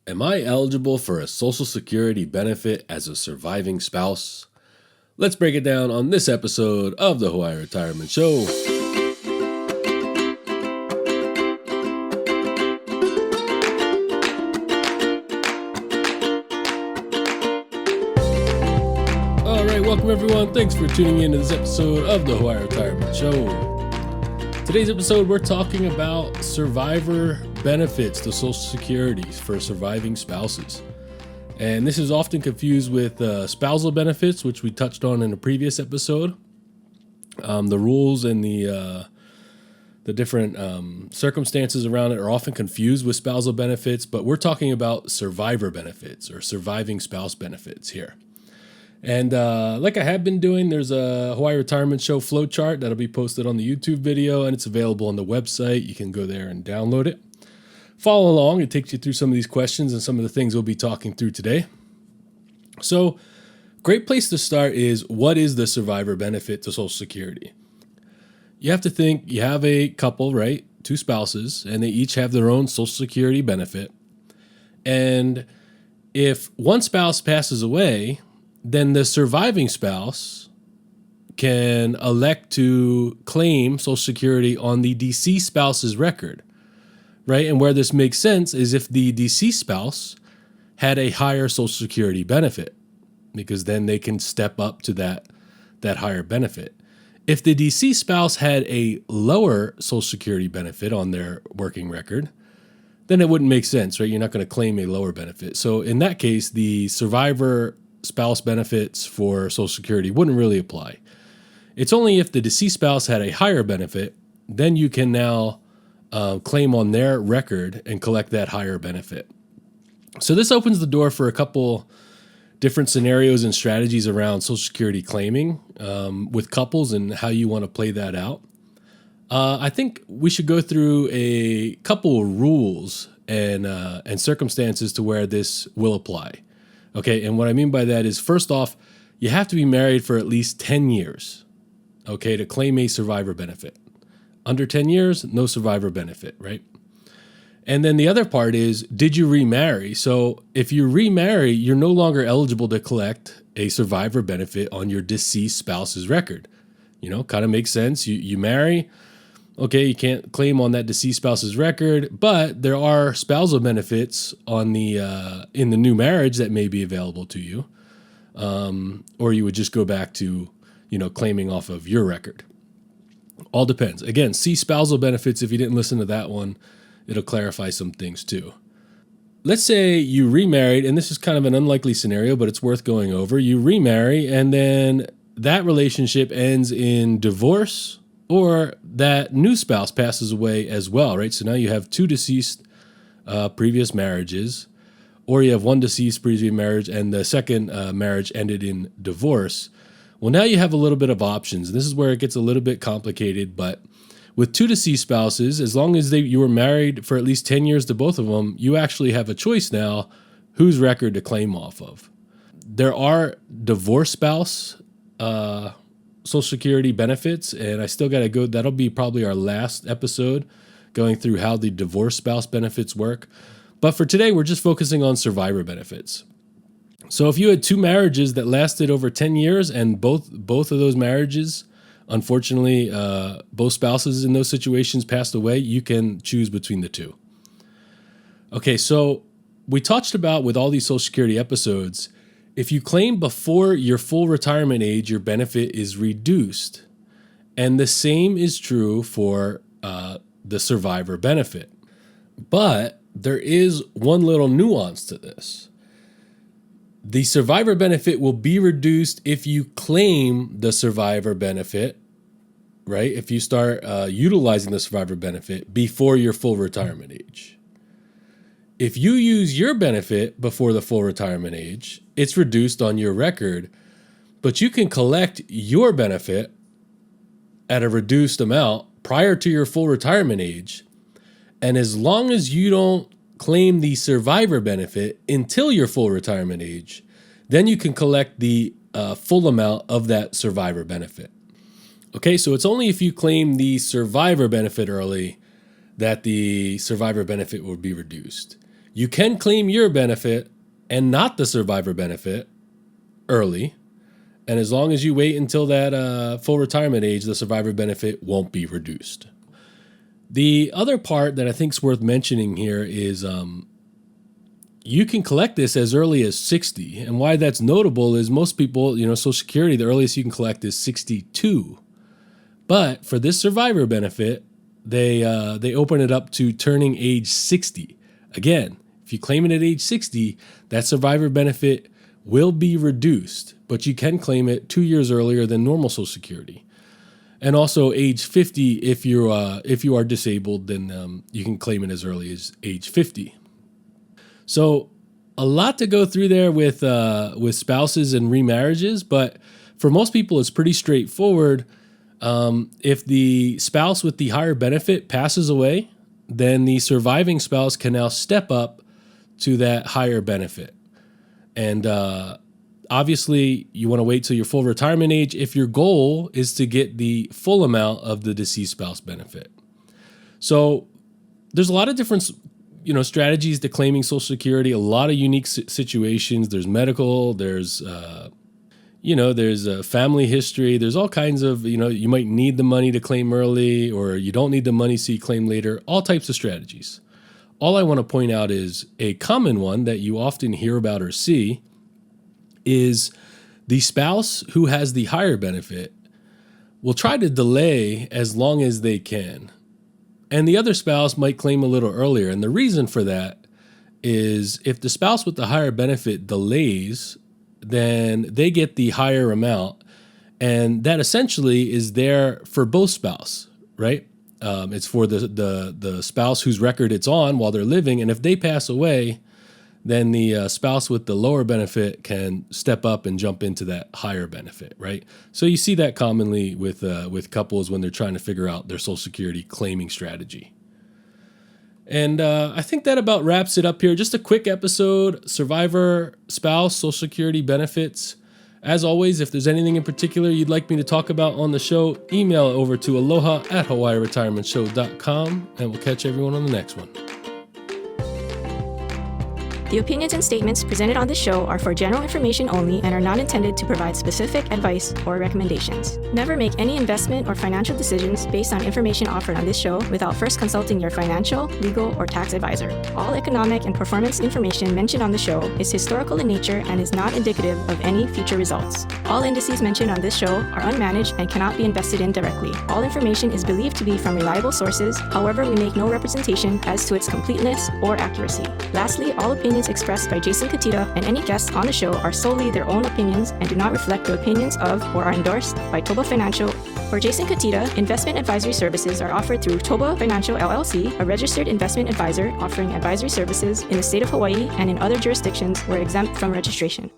Am I eligible for a Social Security benefit as a surviving spouse? Let's break it down on this episode of the Hawaii Retirement Show. All right, welcome everyone. Thanks for tuning in to this episode of the Hawaii Retirement Show. Today's episode, we're talking about survivor benefits to Social Security for surviving spouses. And this is often confused with spousal benefits, which we touched on in a previous episode. The rules and the different circumstances around it are often confused with spousal benefits, but we're talking about survivor benefits or surviving spouse benefits here. And like I have been doing, there's a Hawaii Retirement Show flowchart that'll be posted on the YouTube video, and it's available on the website. You can go there and download it. Follow along. It takes you through some of these questions and some of the things we'll be talking through today. So, great place to start is, what is the survivor benefit to Social Security? You have to think, you have a couple, right? Two spouses, and they each have their own Social Security benefit. And if one spouse passes away, then the surviving spouse can elect to claim Social Security on the deceased spouse's record, right? And where this makes sense is if the deceased spouse had a higher Social Security benefit, because then they can step up to that higher benefit. If the deceased spouse had a lower Social Security benefit on their working record, then it wouldn't make sense, right? You're not going to claim a lower benefit. So in that case, the survivor spouse benefits for Social Security wouldn't really apply. It's only if the deceased spouse had a higher benefit, then you can now claim on their record and collect that higher benefit. So this opens the door for a couple different scenarios and strategies around Social Security claiming with couples and how you want to play that out. I think we should go through a couple rules and circumstances to where this will apply. Okay, and what I mean by that is, first off, you have to be married for at least 10 years, okay, to claim a survivor benefit. Under 10 years, no survivor benefit, right? And then the other part is, did you remarry? So if you remarry, you're no longer eligible to collect a survivor benefit on your deceased spouse's record. You know, kind of makes sense. You marry, okay, you can't claim on that deceased spouse's record, but there are spousal benefits on the in the new marriage that may be available to you, or you would just go back to, claiming off of your record. All depends. Again, see spousal benefits if you didn't listen to that one. It'll clarify some things too. Let's say you remarried, and this is kind of an unlikely scenario, but it's worth going over. You remarry, and then that relationship ends in divorce, or that new spouse passes away as well, right? So now you have two deceased previous marriages, or you have one deceased previous marriage and the second marriage ended in divorce. Well, now you have a little bit of options. This is where it gets a little bit complicated, but with two deceased spouses, as long as you were married for at least 10 years to both of them, you actually have a choice now whose record to claim off of. There are divorce spouse Social Security benefits, and I still got to go. That'll be probably our last episode, going through how the divorce spouse benefits work. But for today, we're just focusing on survivor benefits. So if you had two marriages that lasted over 10 years and both of those marriages, unfortunately, both spouses in those situations passed away, you can choose between the two. Okay, so we touched about, with all these Social Security episodes, if you claim before your full retirement age, your benefit is reduced. And the same is true for the survivor benefit. But there is one little nuance to this. The survivor benefit will be reduced if you claim the survivor benefit, right? If you start utilizing the survivor benefit before your full retirement age. If you use your benefit before the full retirement age, it's reduced on your record, but you can collect your benefit at a reduced amount prior to your full retirement age. And as long as you don't claim the survivor benefit until your full retirement age, then you can collect the full amount of that survivor benefit. Okay, so it's only if you claim the survivor benefit early that the survivor benefit will be reduced. You can claim your benefit and not the survivor benefit early. And as long as you wait until that full retirement age, the survivor benefit won't be reduced. The other part that I think is worth mentioning here is you can collect this as early as 60. And why that's notable is most people, Social Security, the earliest you can collect is 62. But for this survivor benefit, they open it up to turning age 60. Again, if you claim it at age 60, that survivor benefit will be reduced, but you can claim it 2 years earlier than normal Social Security. And also age 50, if you are disabled, then you can claim it as early as age 50. So a lot to go through there with spouses and remarriages, but for most people, it's pretty straightforward. If the spouse with the higher benefit passes away, then the surviving spouse can now step up to that higher benefit. And obviously, you want to wait till your full retirement age if your goal is to get the full amount of the deceased spouse benefit. So there's a lot of different strategies to claiming Social Security, a lot of unique situations. There's medical, there's family history. There's all kinds of, you might need the money to claim early, or you don't need the money so you claim later, all types of strategies. All I want to point out is a common one that you often hear about or see is the spouse who has the higher benefit will try to delay as long as they can. And the other spouse might claim a little earlier. And the reason for that is if the spouse with the higher benefit delays, then they get the higher amount. And that essentially is there for both spouses, right? It's for the spouse whose record it's on while they're living. And if they pass away, then the spouse with the lower benefit can step up and jump into that higher benefit, right? So you see that commonly with couples when they're trying to figure out their Social Security claiming strategy. And I think that about wraps it up here. Just a quick episode, survivor, spouse, Social Security benefits. As always, if there's anything in particular you'd like me to talk about on the show, email over to aloha@hawaiiretirementshow.com, and we'll catch everyone on the next one. The opinions and statements presented on this show are for general information only and are not intended to provide specific advice or recommendations. Never make any investment or financial decisions based on information offered on this show without first consulting your financial, legal, or tax advisor. All economic and performance information mentioned on the show is historical in nature and is not indicative of any future results. All indices mentioned on this show are unmanaged and cannot be invested in directly. All information is believed to be from reliable sources. However, we make no representation as to its completeness or accuracy. Lastly, all opinions expressed by Jason Cutitta and any guests on the show are solely their own opinions and do not reflect the opinions of or are endorsed by ToBA Financial. For Jason Cutitta, investment advisory services are offered through ToBA Financial LLC, a registered investment advisor offering advisory services in the state of Hawaii and in other jurisdictions where exempt from registration.